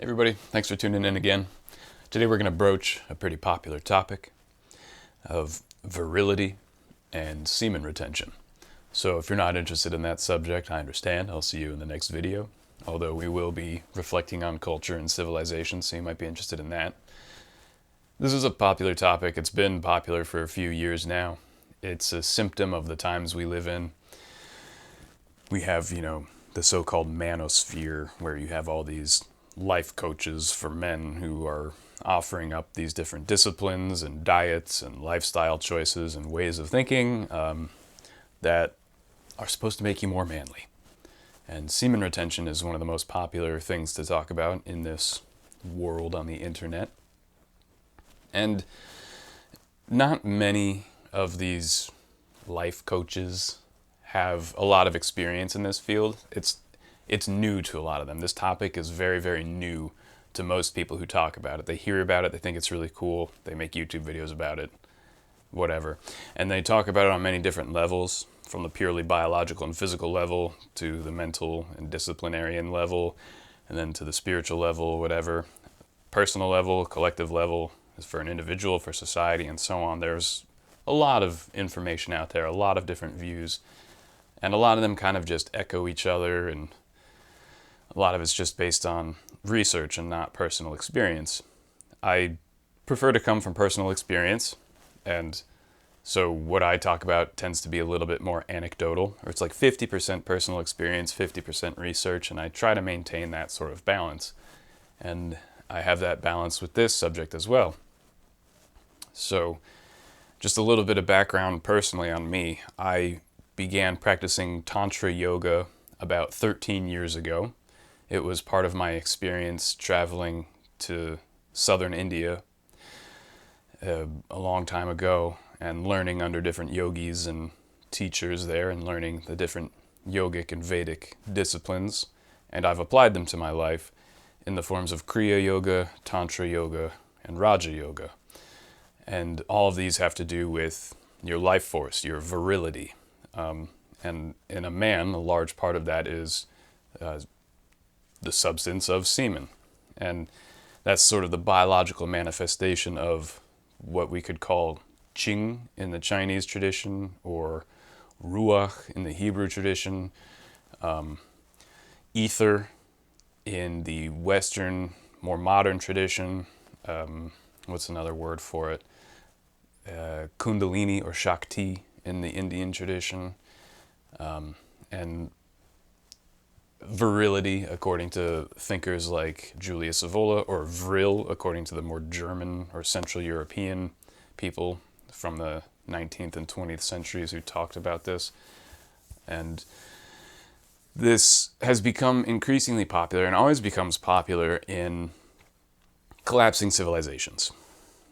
Hey everybody, thanks for tuning in again. Today we're going to broach a pretty popular topic of virility and semen retention. So if you're not interested in that subject, I understand. I'll see you in the next video. Although we will be reflecting on culture and civilization, so you might be interested in that. This is a popular topic. It's been popular for a few years now. It's a symptom of the times we live in. We have, the so-called manosphere, where you have all these life coaches for men who are offering up these different disciplines and diets and lifestyle choices and ways of thinking that are supposed to make you more manly. And semen retention is one of the most popular things to talk about in this world on the internet. And not many of these life coaches have a lot of experience in this field. It's new to a lot of them. This topic is very, very new to most people who talk about it. They hear about it, they think it's really cool, they make YouTube videos about it, whatever. And they talk about it on many different levels, from the purely biological and physical level to the mental and disciplinarian level, and then to the spiritual level, whatever. Personal level, collective level, is for an individual, for society, and so on. There's a lot of information out there, a lot of different views, and a lot of them kind of just echo each other, and a lot of it's just based on research and not personal experience. I prefer to come from personal experience, and so what I talk about tends to be a little bit more anecdotal, or it's like 50% personal experience, 50% research, and I try to maintain that sort of balance. And I have that balance with this subject as well. So just a little bit of background personally on me. I began practicing Tantra yoga about 13 years ago. It was part of my experience traveling to southern India a long time ago and learning under different yogis and teachers there and learning the different yogic and Vedic disciplines. And I've applied them to my life in the forms of Kriya Yoga, Tantra Yoga, and Raja Yoga. And all of these have to do with your life force, your virility. And in a man, a large part of that is the substance of semen. And that's sort of the biological manifestation of what we could call Qing in the Chinese tradition, or Ruach in the Hebrew tradition, ether in the Western, more modern tradition. What's another word for it? Kundalini or Shakti in the Indian tradition. And virility, according to thinkers like Julius Evola, or vril, according to the more German or Central European people from the 19th and 20th centuries who talked about this. And this has become increasingly popular and always becomes popular in collapsing civilizations.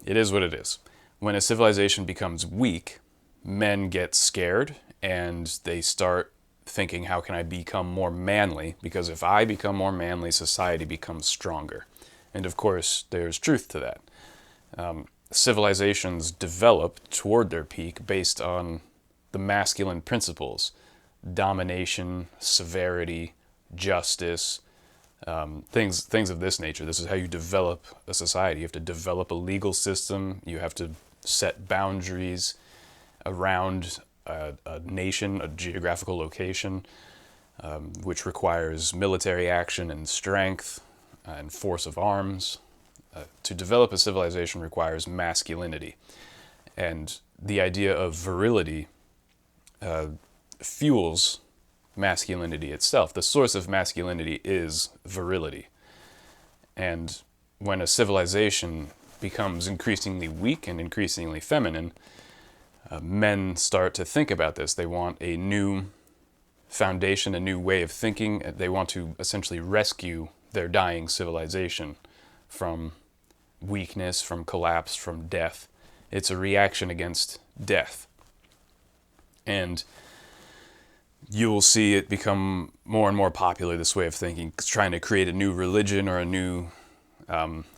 It is what it is. When a civilization becomes weak, men get scared and they start thinking, how can I become more manly? Because if I become more manly, society becomes stronger. And of course, there's truth to that. Civilizations develop toward their peak based on the masculine principles: domination, severity, justice, things of this nature. This is how you develop a society. You have to develop a legal system. You have to set boundaries around a nation, a geographical location, which requires military action and strength and force of arms. To develop a civilization requires masculinity. And the idea of virility fuels masculinity itself. The source of masculinity is virility. And when a civilization becomes increasingly weak and increasingly feminine, men start to think about this. They want a new foundation, a new way of thinking. They want to essentially rescue their dying civilization from weakness, from collapse, from death. It's a reaction against death. And you'll see it become more and more popular, this way of thinking, trying to create a new religion or a new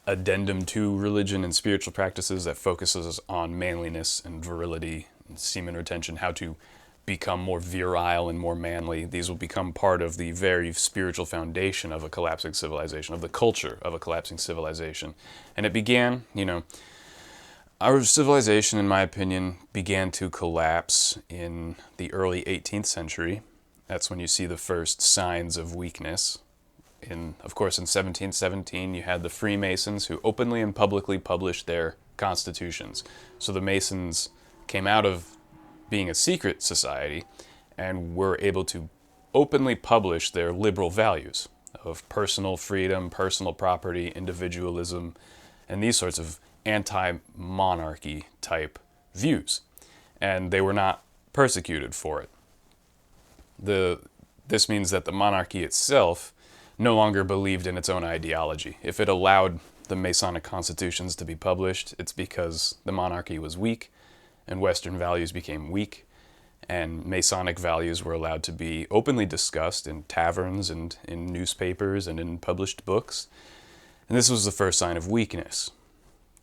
addendum to religion and spiritual practices that focuses on manliness and virility and semen retention, how to become more virile and more manly. These will become part of the very spiritual foundation of a collapsing civilization, of the culture of a collapsing civilization. And it began, our civilization, in my opinion, began to collapse in the early 18th century. That's when you see the first signs of weakness. Of course, in 1717, you had the Freemasons who openly and publicly published their constitutions. So the Masons came out of being a secret society and were able to openly publish their liberal values of personal freedom, personal property, individualism, and these sorts of anti-monarchy type views. And they were not persecuted for it. This means that the monarchy itself no longer believed in its own ideology. If it allowed the Masonic constitutions to be published, it's because the monarchy was weak and Western values became weak, and Masonic values were allowed to be openly discussed in taverns and in newspapers and in published books. And this was the first sign of weakness,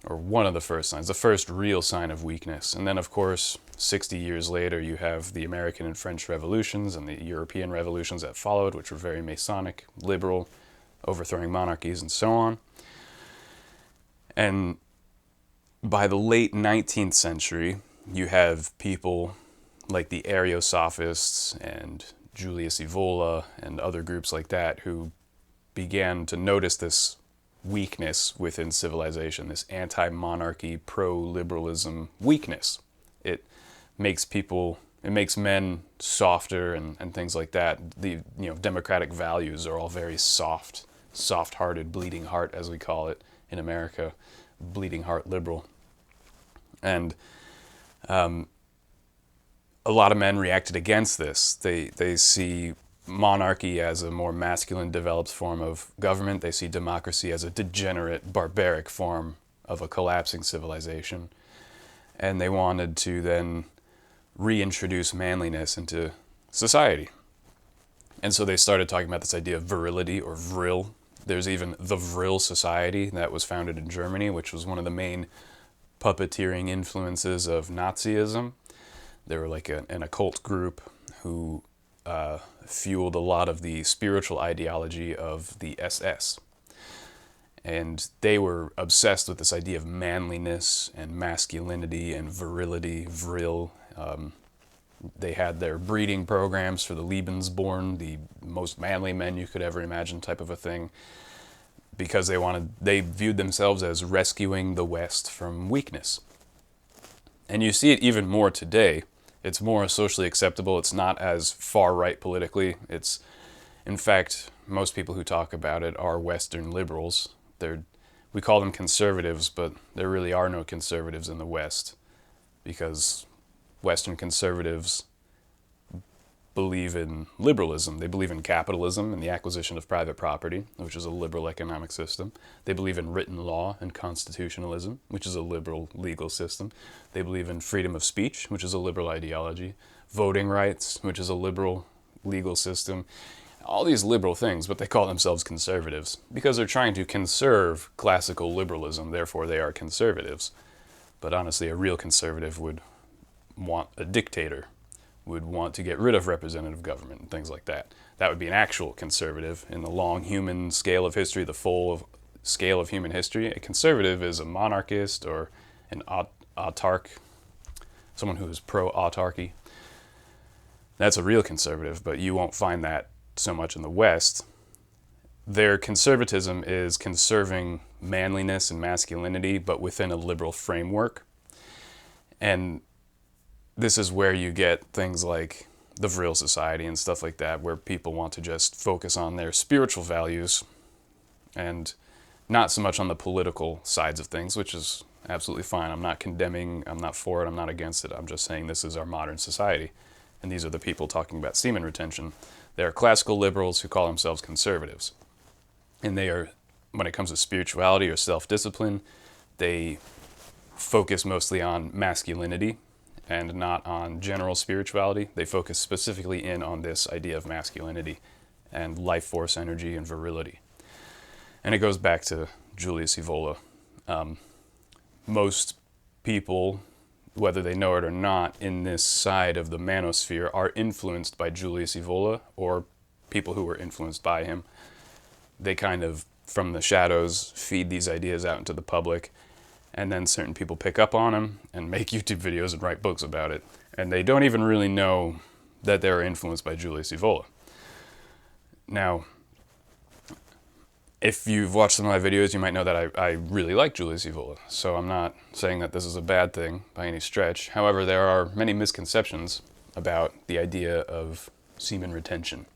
or one of the first signs, the first real sign of weakness. And then, of course, 60 years later, you have the American and French revolutions and the European revolutions that followed, which were very Masonic, liberal, overthrowing monarchies, and so on. And by the late 19th century, you have people like the Ariosophists and Julius Evola and other groups like that who began to notice this weakness within civilization, this anti-monarchy, pro-liberalism weakness. It makes men softer and things like that. The democratic values are all very soft-hearted, bleeding heart, as we call it in America, bleeding heart liberal. And a lot of men reacted against this. They see monarchy as a more masculine, developed form of government. They see democracy as a degenerate, barbaric form of a collapsing civilization. And they wanted to then reintroduce manliness into society. And so they started talking about this idea of virility, or vril. There's even the Vril Society that was founded in Germany, which was one of the main puppeteering influences of Nazism. They were like an occult group who fueled a lot of the spiritual ideology of the SS. And they were obsessed with this idea of manliness and masculinity and virility, vril. They had their breeding programs for the Lebensborn, the most manly men you could ever imagine type of a thing, because they viewed themselves as rescuing the West from weakness. And you see it even more today. It's more socially acceptable. It's not as far right politically. It's, in fact, most people who talk about it are Western liberals. We call them conservatives, but there really are no conservatives in the West, because Western conservatives believe in liberalism. They believe in capitalism and the acquisition of private property, which is a liberal economic system. They believe in written law and constitutionalism, which is a liberal legal system. They believe in freedom of speech, which is a liberal ideology. Voting rights, which is a liberal legal system. All these liberal things, but they call themselves conservatives because they're trying to conserve classical liberalism, therefore they are conservatives. But honestly, a real conservative would want a dictator, would want to get rid of representative government and things like that. That would be an actual conservative in the long human scale of history, the full scale of human history. A conservative is a monarchist or an autark, someone who is pro-autarky. That's a real conservative, but you won't find that so much in the West. Their conservatism is conserving manliness and masculinity, but within a liberal framework. And this is where you get things like the Vril Society and stuff like that, where people want to just focus on their spiritual values and not so much on the political sides of things, which is absolutely fine. I'm not condemning, I'm not for it, I'm not against it. I'm just saying this is our modern society. And these are the people talking about semen retention. They are classical liberals who call themselves conservatives. And they are, when it comes to spirituality or self-discipline, they focus mostly on masculinity and not on general spirituality. They focus specifically in on this idea of masculinity and life force energy and virility. And it goes back to Julius Evola. Most people whether they know it or not, in this side of the manosphere are influenced by Julius Evola or people who were influenced by him. They kind of, from the shadows, feed these ideas out into the public, and then certain people pick up on them and make YouTube videos and write books about it. And they don't even really know that they're influenced by Julius Evola. Now, if you've watched some of my videos, you might know that I really like Julius Evola. So I'm not saying that this is a bad thing by any stretch. However, there are many misconceptions about the idea of semen retention.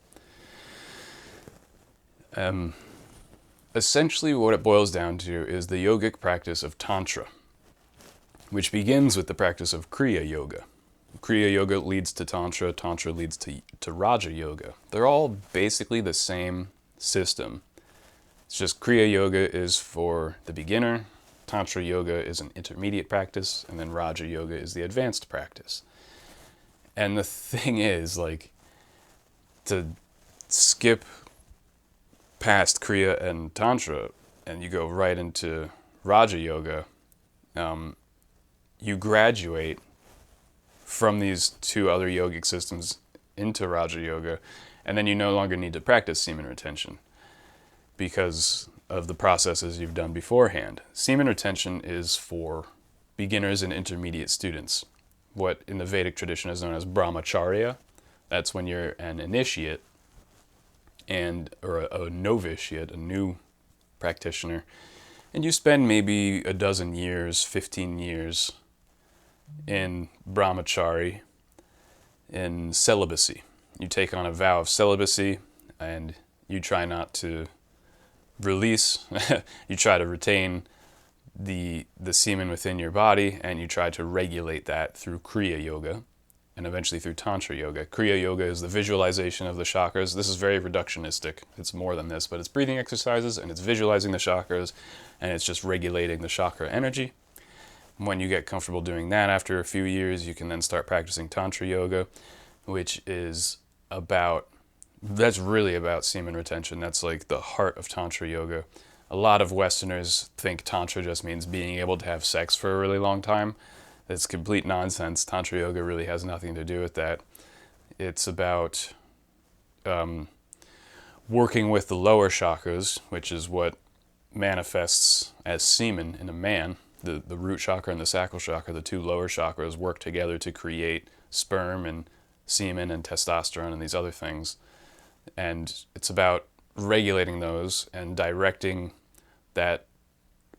Essentially, what it boils down to is the yogic practice of Tantra, which begins with the practice of Kriya Yoga. Kriya Yoga leads to Tantra, Tantra leads to Raja Yoga. They're all basically the same system. It's just Kriya Yoga is for the beginner, Tantra Yoga is an intermediate practice, and then Raja Yoga is the advanced practice. And the thing is, like, to skip past Kriya and Tantra and you go right into Raja Yoga, you graduate from these two other yogic systems into Raja Yoga, and then you no longer need to practice semen retention because of the processes you've done beforehand. Semen retention is for beginners and intermediate students, what in the Vedic tradition is known as brahmacharya. That's when you're an initiate or a novitiate, a new practitioner, and you spend maybe a dozen years, 15 years in brahmachari, in celibacy. You take on a vow of celibacy and you try not to release, you try to retain the semen within your body, and you try to regulate that through Kriya Yoga and eventually through Tantra Yoga. Kriya Yoga is the visualization of the chakras. This is very reductionistic. It's more than this, but it's breathing exercises and it's visualizing the chakras and it's just regulating the chakra energy. When you get comfortable doing that after a few years, you can then start practicing Tantra Yoga, which is that's really about semen retention. That's like the heart of Tantra Yoga. A lot of Westerners think Tantra just means being able to have sex for a really long time. That's complete nonsense. Tantra Yoga really has nothing to do with that. It's about working with the lower chakras, which is what manifests as semen in a man. The root chakra and the sacral chakra, the two lower chakras, work together to create sperm and semen and testosterone and these other things. And it's about regulating those and directing that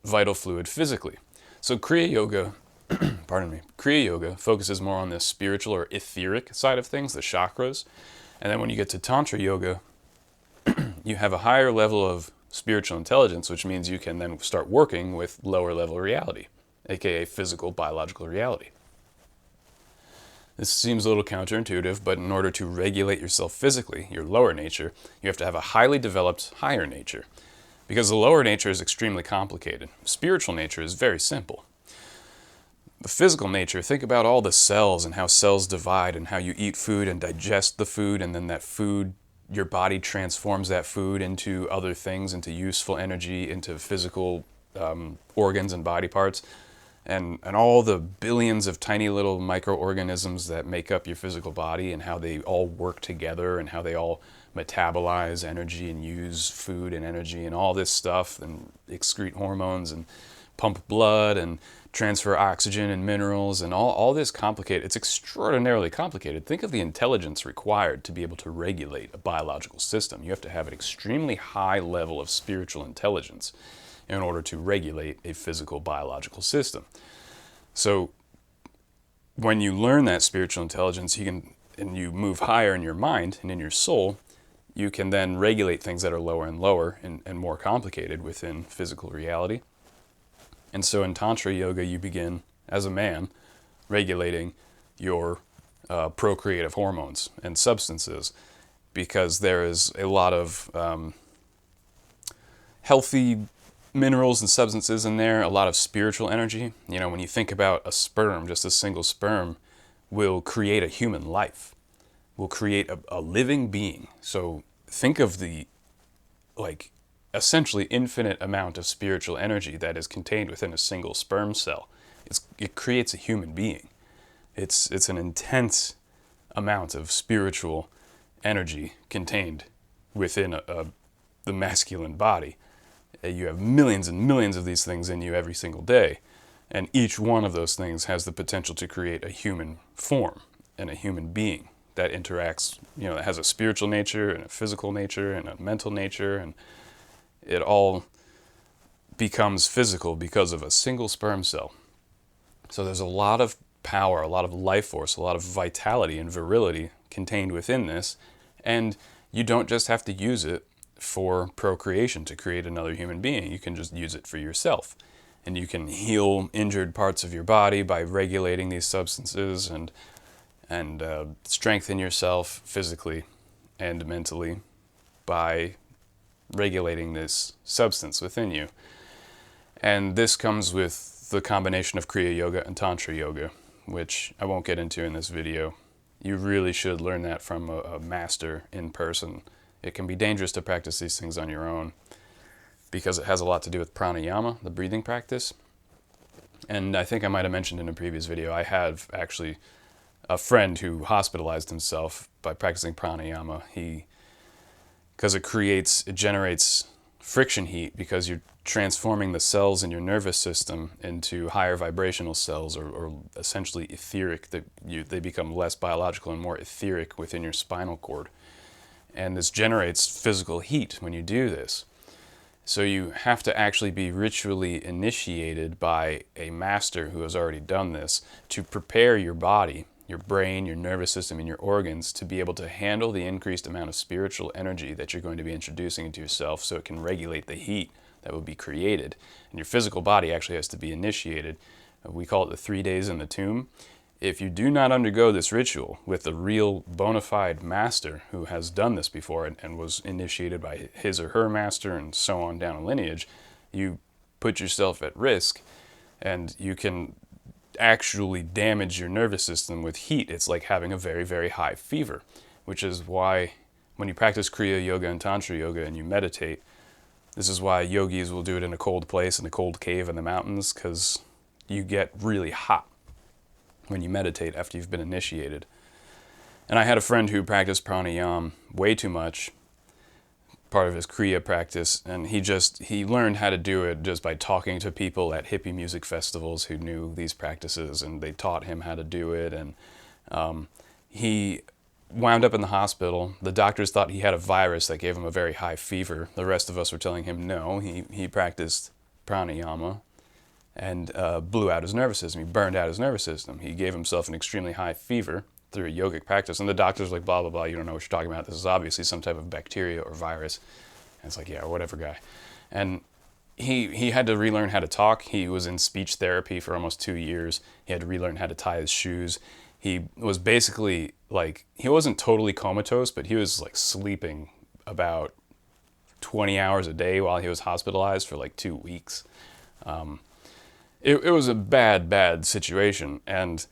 vital fluid physically. So Kriya Yoga, Kriya Yoga focuses more on the spiritual or etheric side of things, the chakras. And then when you get to Tantra Yoga, you have a higher level of spiritual intelligence, which means you can then start working with lower level reality, aka physical, biological reality. This seems a little counterintuitive, but in order to regulate yourself physically, your lower nature, you have to have a highly developed higher nature. Because the lower nature is extremely complicated. Spiritual nature is very simple. The physical nature, think about all the cells and how cells divide and how you eat food and digest the food, and then that food, your body transforms that food into other things, into useful energy, into physical organs and body parts, and all the billions of tiny little microorganisms that make up your physical body and how they all work together and how they all metabolize energy and use food and energy and all this stuff and excrete hormones and pump blood and transfer oxygen and minerals and all this complicated. It's extraordinarily complicated. Think of the intelligence required to be able to regulate a biological system. You have to have an extremely high level of spiritual intelligence in order to regulate a physical biological system. So when you learn that spiritual intelligence, and you move higher in your mind and in your soul, you can then regulate things that are lower and lower and more complicated within physical reality. And so in Tantra Yoga, you begin, as a man, regulating your procreative hormones and substances, because there is a lot of healthy minerals and substances in there, a lot of spiritual energy. You know, when you think about a sperm, just a single sperm will create a human life, will create a living being. So think of the, essentially infinite amount of spiritual energy that is contained within a single sperm cell. It creates a human being. It's an intense amount of spiritual energy contained within the masculine body. You have millions and millions of these things in you every single day, and each one of those things has the potential to create a human form and a human being that interacts, that has a spiritual nature and a physical nature and a mental nature, and it all becomes physical because of a single sperm cell. So there's a lot of power, a lot of life force, a lot of vitality and virility contained within this, and you don't just have to use it for procreation to create another human being. You can just use it for yourself, and you can heal injured parts of your body by regulating these substances and strengthen yourself physically and mentally by regulating this substance within you. And this comes with the combination of Kriya Yoga and Tantra Yoga, which I won't get into in this video. You really should learn that from a master in person. It can be dangerous to practice these things on your own because it has a lot to do with pranayama, the breathing practice. And I think I might have mentioned in a previous video, I have actually a friend who hospitalized himself by practicing pranayama. Because it generates friction heat because you're transforming the cells in your nervous system into higher vibrational cells, or essentially etheric. They become less biological and more etheric within your spinal cord. And this generates physical heat when you do this. So you have to actually be ritually initiated by a master who has already done this to prepare your body, your brain, your nervous system, and your organs to be able to handle the increased amount of spiritual energy that you're going to be introducing into yourself, so it can regulate the heat that will be created. And your physical body actually has to be initiated. We call it the 3 days in the tomb. If you do not undergo this ritual with a real bona fide master who has done this before and was initiated by his or her master and so on down a lineage, you put yourself at risk, and you can actually damage your nervous system with heat. It's like having a very, very high fever, which is why when you practice Kriya Yoga and Tantra Yoga and you meditate, this is why yogis will do it in a cold place, in a cold cave in the mountains, because you get really hot when you meditate after you've been initiated. And I had a friend who practiced pranayama way too much, part of his Kriya practice, and he learned how to do it just by talking to people at hippie music festivals who knew these practices, and they taught him how to do it. And he wound up in the hospital. The doctors thought he had a virus that gave him a very high fever. The rest of us were telling him no, he practiced pranayama and blew out his nervous system. He burned out his nervous system. He gave himself an extremely high fever through a yogic practice. And the doctor's like, blah, blah, blah, you don't know what you're talking about. This is obviously some type of bacteria or virus. And it's like, yeah, whatever, guy. And he had to relearn how to talk. He was in speech therapy for almost 2 years. He had to relearn how to tie his shoes. He was basically like, he wasn't totally comatose, but he was like sleeping about 20 hours a day while he was hospitalized for like 2 weeks. It was a bad situation. And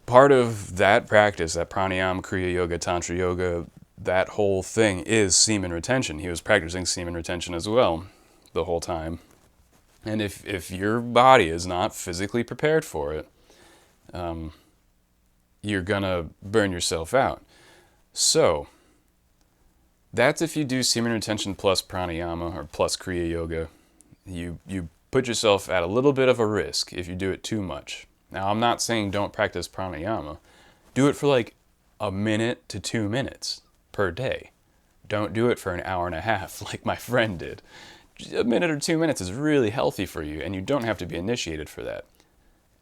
part of that practice, that pranayama, Kriya Yoga, Tantra Yoga, that whole thing is semen retention. He was practicing semen retention as well the whole time. And if your body is not physically prepared for it, you're gonna burn yourself out. So that's if you do semen retention plus pranayama or plus Kriya Yoga. You put yourself at a little bit of a risk if you do it too much. Now, I'm not saying don't practice pranayama. Do it for like a minute to 2 minutes per day. Don't do it for an hour and a half like my friend did. A minute or 2 minutes is really healthy for you, and you don't have to be initiated for that.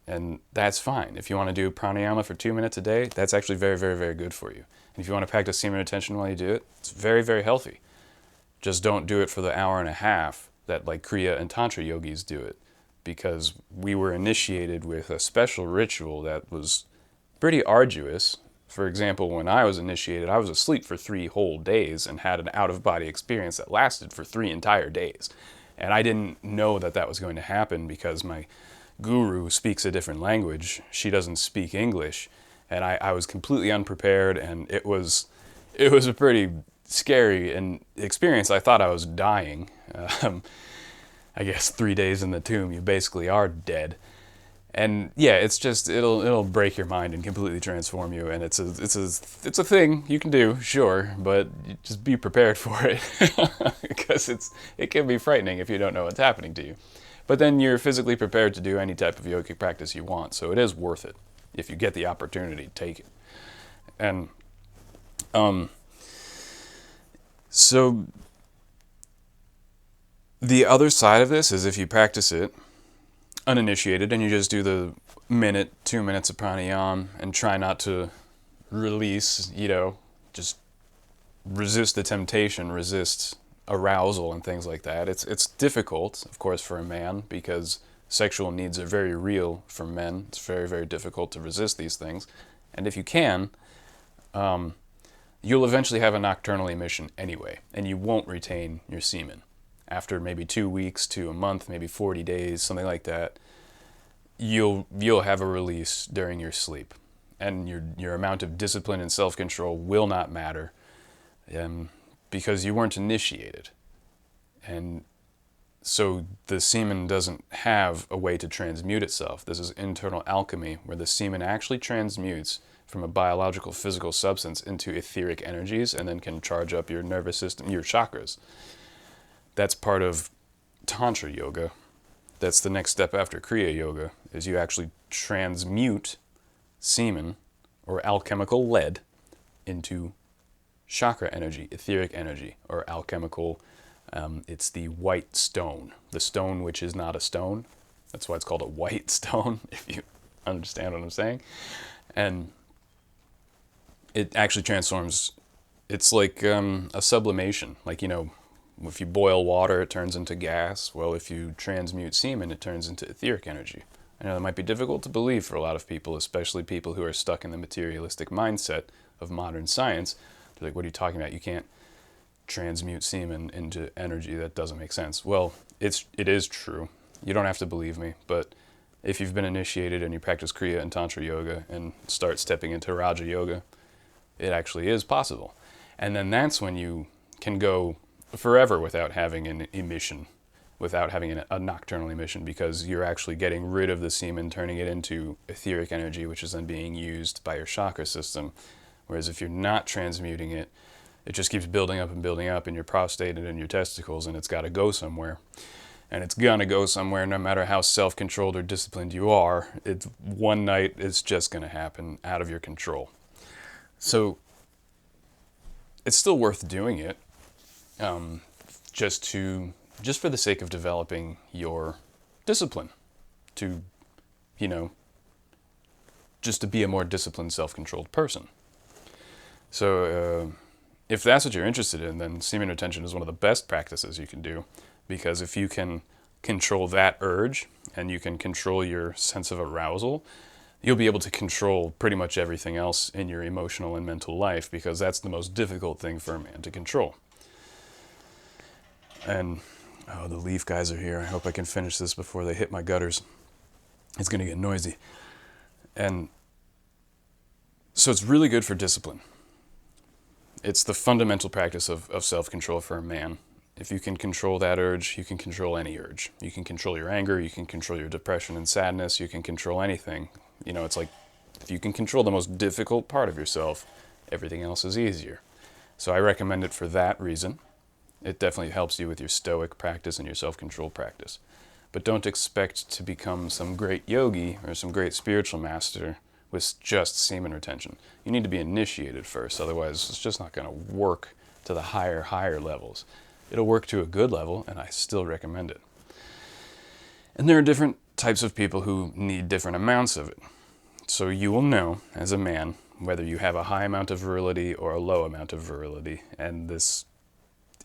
And that's fine. If you want to do pranayama for 2 minutes a day, that's actually very, very, very good for you. And if you want to practice semen retention while you do it, it's very, very healthy. Just don't do it for the hour and a half that like Kriya and Tantra yogis do it, because we were initiated with a special ritual that was pretty arduous. For example, when I was initiated, I was asleep for 3 whole days and had an out-of-body experience that lasted for 3 entire days. And I didn't know that that was going to happen because my guru speaks a different language. She doesn't speak English. And I was completely unprepared, and it was a pretty scary experience. I thought I was dying. I guess 3 days in the tomb, you basically are dead. And yeah, it's just it'll break your mind and completely transform you. And it's a thing you can do, sure, but just be prepared for it because it can be frightening if you don't know what's happening to you. But then you're physically prepared to do any type of yogic practice you want, so it is worth it if you get the opportunity. Take it. And so the other side of this is if you practice it uninitiated and you just do the minute, 2 minutes of pranayama and try not to release, just resist the temptation, resist arousal and things like that. It's difficult, of course, for a man because sexual needs are very real for men. It's very, very difficult to resist these things. And if you can, you'll eventually have a nocturnal emission anyway, and you won't retain your semen. After maybe 2 weeks to a month, maybe 40 days, something like that, you'll have a release during your sleep. And your amount of discipline and self-control will not matter because you weren't initiated. And so the semen doesn't have a way to transmute itself. This is internal alchemy, where the semen actually transmutes from a biological physical substance into etheric energies and then can charge up your nervous system, your chakras. That's part of Tantra yoga. That's the next step after Kriya yoga, is you actually transmute semen or alchemical lead into chakra energy, etheric energy, or alchemical, it's the white stone. The stone which is not a stone. That's why it's called a white stone, if you understand what I'm saying. And it actually transforms, it's like a sublimation. Like, if you boil water, it turns into gas. Well, if you transmute semen, it turns into etheric energy. I know that might be difficult to believe for a lot of people, especially people who are stuck in the materialistic mindset of modern science. They're like, what are you talking about? You can't transmute semen into energy. That doesn't make sense. Well, it is true. You don't have to believe me, but if you've been initiated and you practice Kriya and Tantra yoga and start stepping into Raja yoga, it actually is possible. And then that's when you can go forever without having an emission, without having a nocturnal emission, because you're actually getting rid of the semen, turning it into etheric energy, which is then being used by your chakra system. Whereas if you're not transmuting it, it just keeps building up in your prostate and in your testicles, and it's got to go somewhere. And it's going to go somewhere no matter how self-controlled or disciplined you are. One night it's just going to happen out of your control. So it's still worth doing it. Just for the sake of developing your discipline, to, just to be a more disciplined, self-controlled person. So if that's what you're interested in, then semen retention is one of the best practices you can do, because if you can control that urge and you can control your sense of arousal, you'll be able to control pretty much everything else in your emotional and mental life, because that's the most difficult thing for a man to control. And, the leaf guys are here. I hope I can finish this before they hit my gutters. It's going to get noisy. And so it's really good for discipline. It's the fundamental practice of self-control for a man. If you can control that urge, you can control any urge. You can control your anger, you can control your depression and sadness, you can control anything. It's like, if you can control the most difficult part of yourself, everything else is easier. So I recommend it for that reason. It definitely helps you with your stoic practice and your self-control practice. But don't expect to become some great yogi or some great spiritual master with just semen retention. You need to be initiated first, otherwise it's just not going to work to the higher levels. It'll work to a good level, and I still recommend it. And there are different types of people who need different amounts of it. So you will know, as a man, whether you have a high amount of virility or a low amount of virility, and this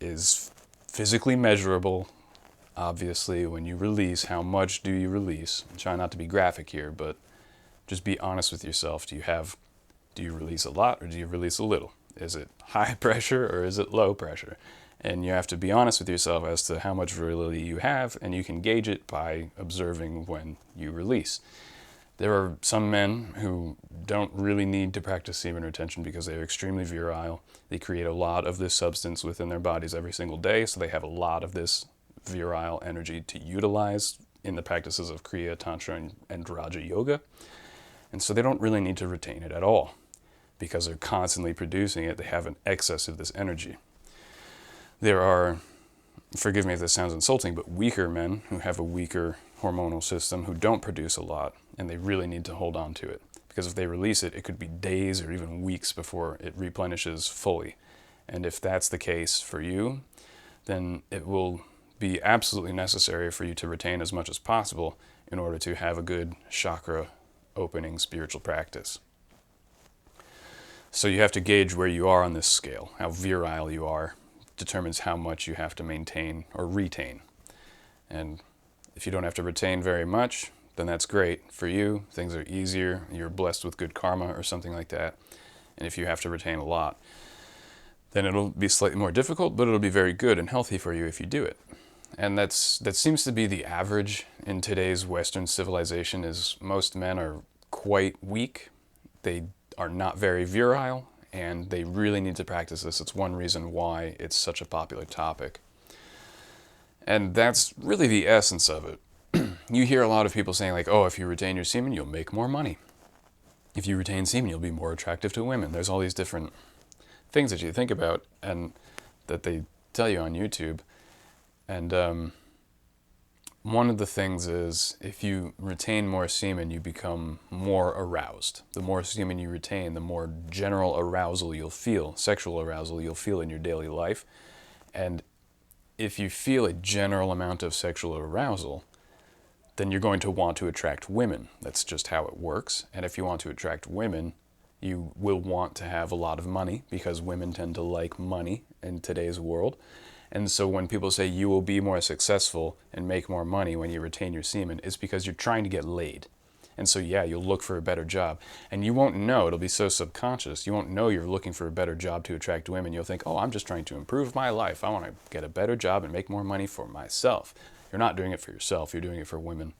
is physically measurable. Obviously, when you release, how much do you release? I'm trying not to be graphic here, but just be honest with yourself. Do you release a lot or do you release a little? Is it high pressure or is it low pressure? And you have to be honest with yourself as to how much virility you have, and you can gauge it by observing when you release. There are some men who don't really need to practice semen retention because they're extremely virile. They create a lot of this substance within their bodies every single day, so they have a lot of this virile energy to utilize in the practices of Kriya, Tantra, and Raja Yoga. And so they don't really need to retain it at all because they're constantly producing it. They have an excess of this energy. There are, forgive me if this sounds insulting, but weaker men who have a weaker hormonal system who don't produce a lot, and they really need to hold on to it. Because if they release it, it could be days or even weeks before it replenishes fully. And if that's the case for you, then it will be absolutely necessary for you to retain as much as possible in order to have a good chakra opening spiritual practice. So you have to gauge where you are on this scale. How virile you are determines how much you have to maintain or retain. And if you don't have to retain very much, then that's great for you. Things are easier. You're blessed with good karma or something like that. And if you have to retain a lot, then it'll be slightly more difficult, but it'll be very good and healthy for you if you do it. And that seems to be the average in today's Western civilization. Is most men are quite weak. They are not very virile, and they really need to practice this. It's one reason why it's such a popular topic. And that's really the essence of it. You hear a lot of people saying like, oh, if you retain your semen, you'll make more money. If you retain semen, you'll be more attractive to women. There's all these different things that you think about and that they tell you on YouTube. And one of the things is if you retain more semen, you become more aroused. The more semen you retain, the more general arousal you'll feel, sexual arousal you'll feel in your daily life. And if you feel a general amount of sexual arousal, then you're going to want to attract women. That's just how it works. And if you want to attract women, you will want to have a lot of money because women tend to like money in today's world. And so when people say you will be more successful and make more money when you retain your semen, it's because you're trying to get laid. And so, yeah, you'll look for a better job. And you won't know, it'll be so subconscious, you won't know you're looking for a better job to attract women. You'll think, oh, I'm just trying to improve my life. I want to get a better job and make more money for myself. You're not doing it for yourself, you're doing it for women.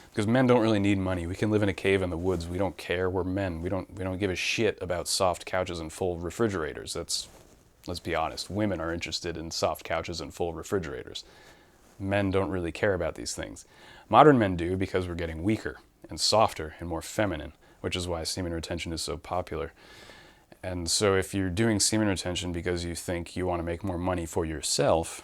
Because men don't really need money. We can live in a cave in the woods. We don't care. We're men. We don't give a shit about soft couches and full refrigerators. Let's be honest. Women are interested in soft couches and full refrigerators. Men don't really care about these things. Modern men do because we're getting weaker and softer and more feminine, which is why semen retention is so popular. And so if you're doing semen retention because you think you want to make more money for yourself,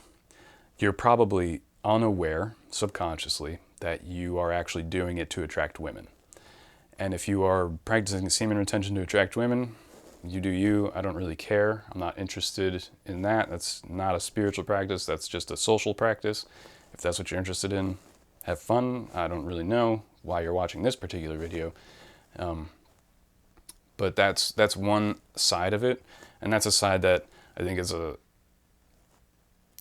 you're probably unaware, subconsciously, that you are actually doing it to attract women. And if you are practicing semen retention to attract women, you do you. I don't really care. I'm not interested in that. That's not a spiritual practice. That's just a social practice. If that's what you're interested in, have fun. I don't really know why you're watching this particular video. But that's one side of it. And that's a side that I think is a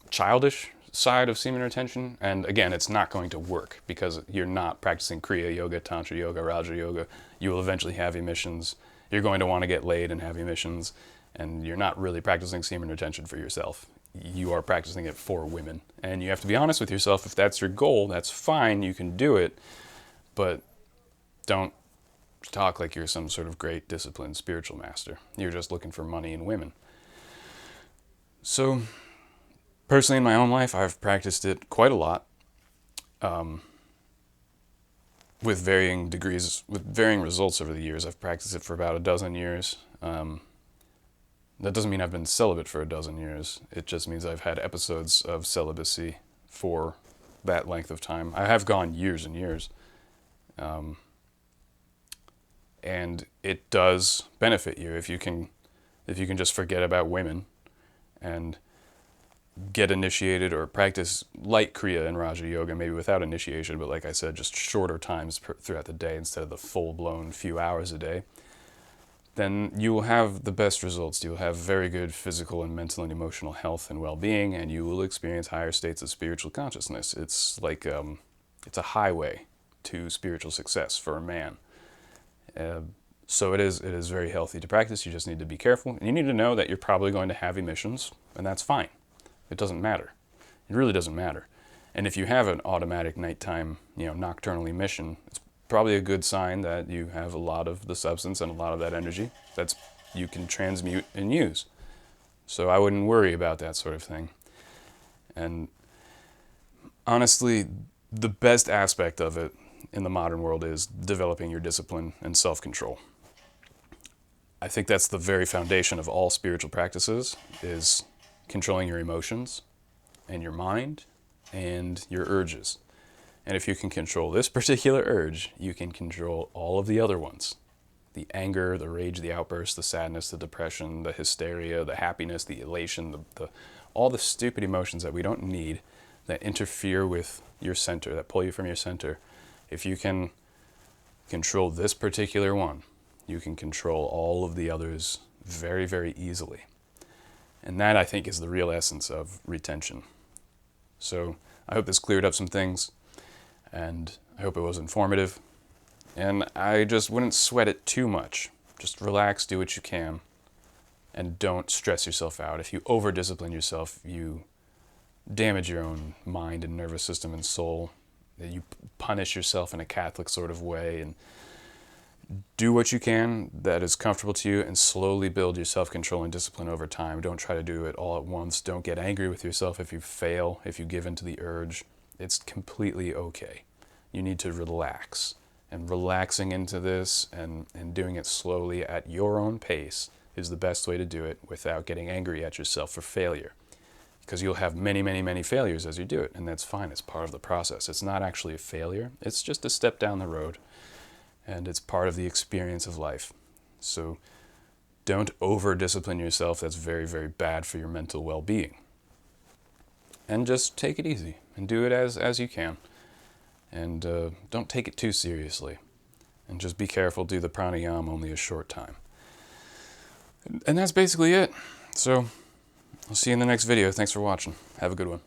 childish side of semen retention. And again, it's not going to work because you're not practicing Kriya Yoga, Tantra Yoga, Raja Yoga. You will eventually have emissions. You're going to want to get laid and have emissions. And you're not really practicing semen retention for yourself. You are practicing it for women. And you have to be honest with yourself. If that's your goal, that's fine. You can do it. But don't talk like you're some sort of great disciplined spiritual master. You're just looking for money and women. So personally, in my own life, I've practiced it quite a lot, with varying degrees, with varying results over the years. I've practiced it for about a dozen years. That doesn't mean I've been celibate for a dozen years. It just means I've had episodes of celibacy for that length of time. I have gone years and years. And it does benefit you if you can just forget about women and get initiated or practice light Kriya and Raja Yoga, maybe without initiation, but like I said, just shorter times throughout the day instead of the full-blown few hours a day, then you will have the best results. You will have very good physical and mental and emotional health and well-being, and you will experience higher states of spiritual consciousness. It's like, it's a highway to spiritual success for a man. So it is very healthy to practice. You just need to be careful. And you need to know that you're probably going to have emissions, and that's fine. It doesn't matter. It really doesn't matter. And if you have an automatic nighttime, nocturnal emission, it's probably a good sign that you have a lot of the substance and a lot of that energy that's you can transmute and use. So I wouldn't worry about that sort of thing. And honestly, the best aspect of it in the modern world is developing your discipline and self-control. I think that's the very foundation of all spiritual practices, is controlling your emotions and your mind and your urges. And if you can control this particular urge, you can control all of the other ones. The anger, the rage, the outburst, the sadness, the depression, the hysteria, the happiness, the elation, all the stupid emotions that we don't need, that interfere with your center, that pull you from your center. If you can control this particular one, you can control all of the others very, very easily. And that, I think, is the real essence of retention. So I hope this cleared up some things, and I hope it was informative. And I just wouldn't sweat it too much. Just relax, do what you can, and don't stress yourself out. If you over-discipline yourself, you damage your own mind and nervous system and soul. You punish yourself in a Catholic sort of way, and do what you can that is comfortable to you, and slowly build your self-control and discipline over time. Don't try to do it all at once. Don't get angry with yourself if you fail, if you give in to the urge. It's completely okay. You need to relax. And relaxing into this and doing it slowly at your own pace is the best way to do it without getting angry at yourself for failure. Because you'll have many, many, many failures as you do it, and that's fine. It's part of the process. It's not actually a failure. It's just a step down the road, and it's part of the experience of life. So don't over-discipline yourself. That's very, very bad for your mental well-being. And just take it easy and do it as you can. And don't take it too seriously. And just be careful, do the pranayama only a short time. And that's basically it. So I'll see you in the next video. Thanks for watching. Have a good one.